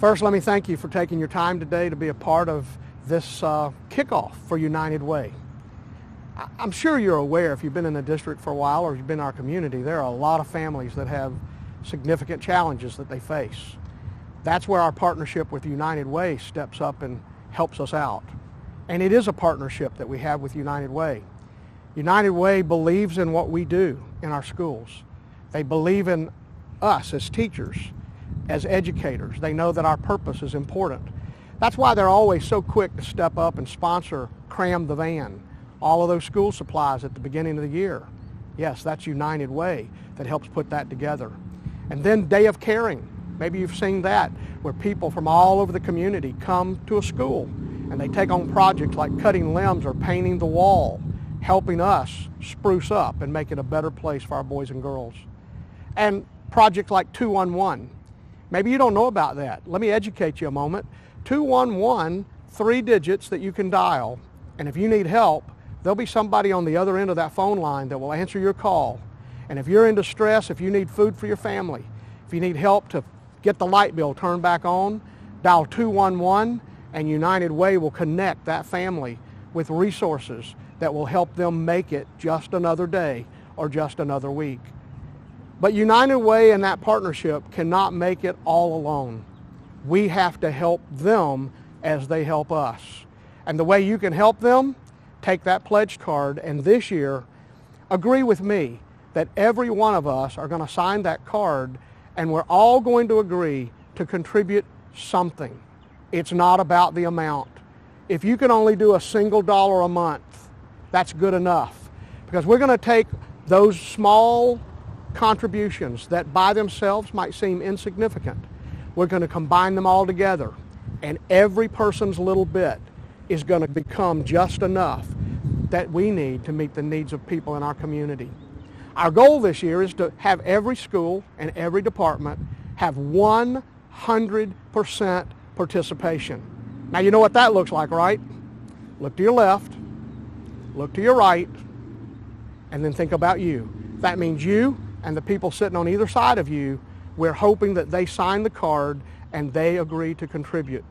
First, let me thank you for taking your time today to be a part of this kickoff for United Way. I'm sure you're aware, if you've been in the district for a while or you've been in our community, there are a lot of families that have significant challenges that they face. That's where our partnership with United Way steps up and helps us out. And it is a partnership that we have with United Way. United Way believes in what we do in our schools. They believe in us as teachers, as educators. They know that our purpose is important. That's why they're always so quick to step up and sponsor Cram the Van, all of those school supplies at the beginning of the year. Yes, that's United Way that helps put that together. And then Day of Caring. Maybe you've seen that, where people from all over the community come to a school and they take on projects like cutting limbs or painting the wall, helping us spruce up and make it a better place for our boys and girls. And projects like 211. Maybe you don't know about that. Let me educate you a moment. 211, 3 digits that you can dial, and if you need help, there'll be somebody on the other end of that phone line that will answer your call. And if you're in distress, if you need food for your family, if you need help to get the light bill turned back on, dial 211, and United Way will connect that family with resources that will help them make it just another day or just another week. But United Way and that partnership cannot make it all alone. We have to help them as they help us. And the way you can help them, take that pledge card, and this year, agree with me that every one of us are going to sign that card, and we're all going to agree to contribute something. It's not about the amount. If you can only do a single dollar a month, that's good enough. Because we're going to take those small contributions that by themselves might seem insignificant. We're going to combine them all together, and every person's little bit is going to become just enough that we need to meet the needs of people in our community. Our goal this year is to have every school and every department have 100% participation. Now you know what that looks like, right? Look to your left, look to your right, and then think about you. That means you and the people sitting on either side of you, we're hoping that they sign the card and they agree to contribute.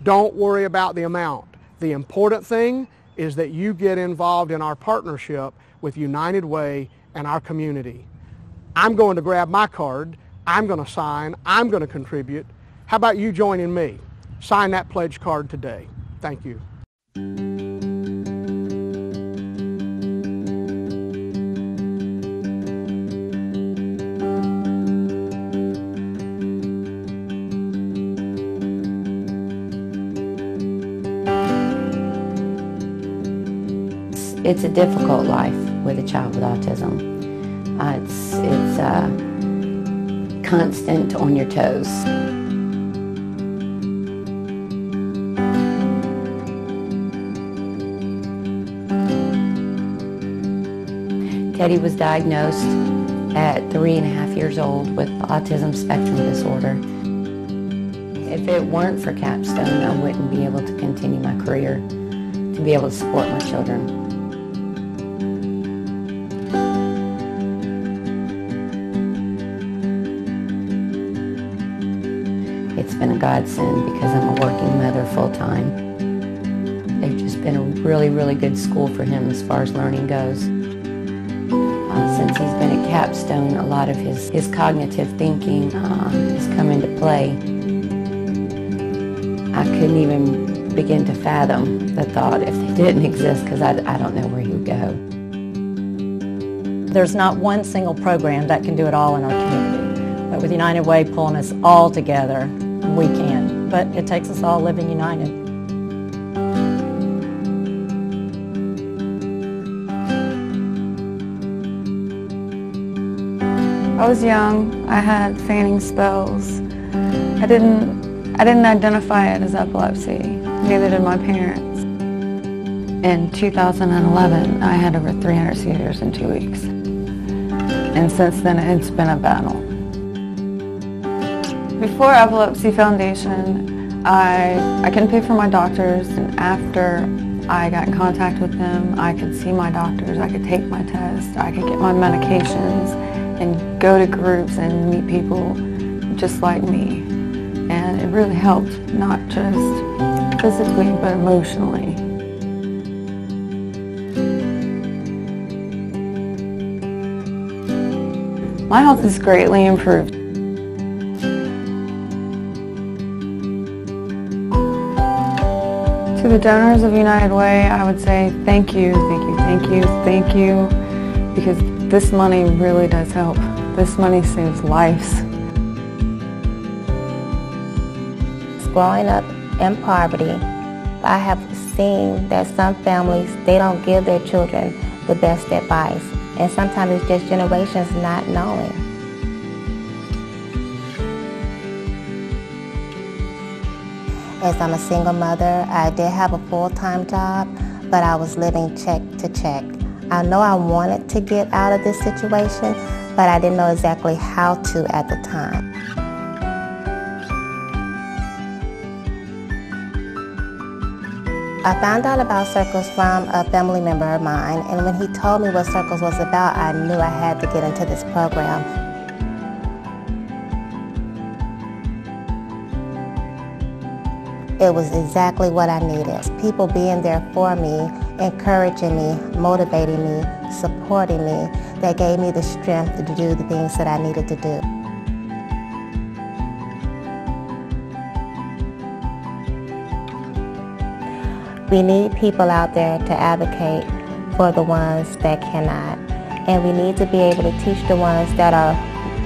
Don't worry about the amount. The important thing is that you get involved in our partnership with United Way and our community. I'm going to grab my card, I'm going to sign, I'm going to contribute. How about you joining me? Sign that pledge card today. Thank you. It's a difficult life with a child with autism. It's constant on your toes. Teddy was diagnosed at 3.5 years old with autism spectrum disorder. If it weren't for Capstone, I wouldn't be able to continue my career, to be able to support my children. It's been a godsend because I'm a working mother full-time. They've just been a really, really good school for him as far as learning goes. Since he's been at Capstone, a lot of his cognitive thinking has come into play. I couldn't even begin to fathom the thought if they didn't exist, because I don't know where he would go. There's not one single program that can do it all in our community. But with United Way pulling us all together, we can. But it takes us all living united. I was young. I had fanning spells. I didn't identify it as epilepsy. Neither did my parents. In 2011, I had over 300 seizures in 2 weeks. And since then, it's been a battle. Before Epilepsy Foundation, I couldn't pay for my doctors, and after I got in contact with them, I could see my doctors, I could take my tests, I could get my medications, and go to groups and meet people just like me. and it really helped, not just physically but emotionally. My health has greatly improved. To the donors of United Way, I would say thank you, thank you, thank you, thank you, because this money really does help. This money saves lives. Growing up in poverty, I have seen that some families, they don't give their children the best advice. And sometimes it's just generations not knowing. As I'm a single mother, I did have a full-time job, but I was living check to check. I know I wanted to get out of this situation, but I didn't know exactly how to at the time. I found out about Circles from a family member of mine, and when he told me what Circles was about, I knew I had to get into this program. It was exactly what I needed. People being there for me, encouraging me, motivating me, supporting me, that gave me the strength to do the things that I needed to do. We need people out there to advocate for the ones that cannot. And we need to be able to teach the ones that are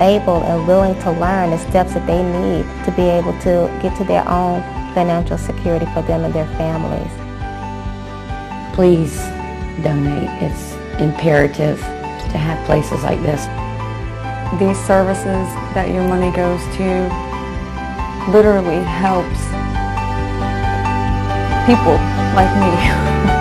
able and willing to learn the steps that they need to be able to get to their own financial security for them and their families. Please donate. It's imperative to have places like this. These services that your money goes to literally helps people like me.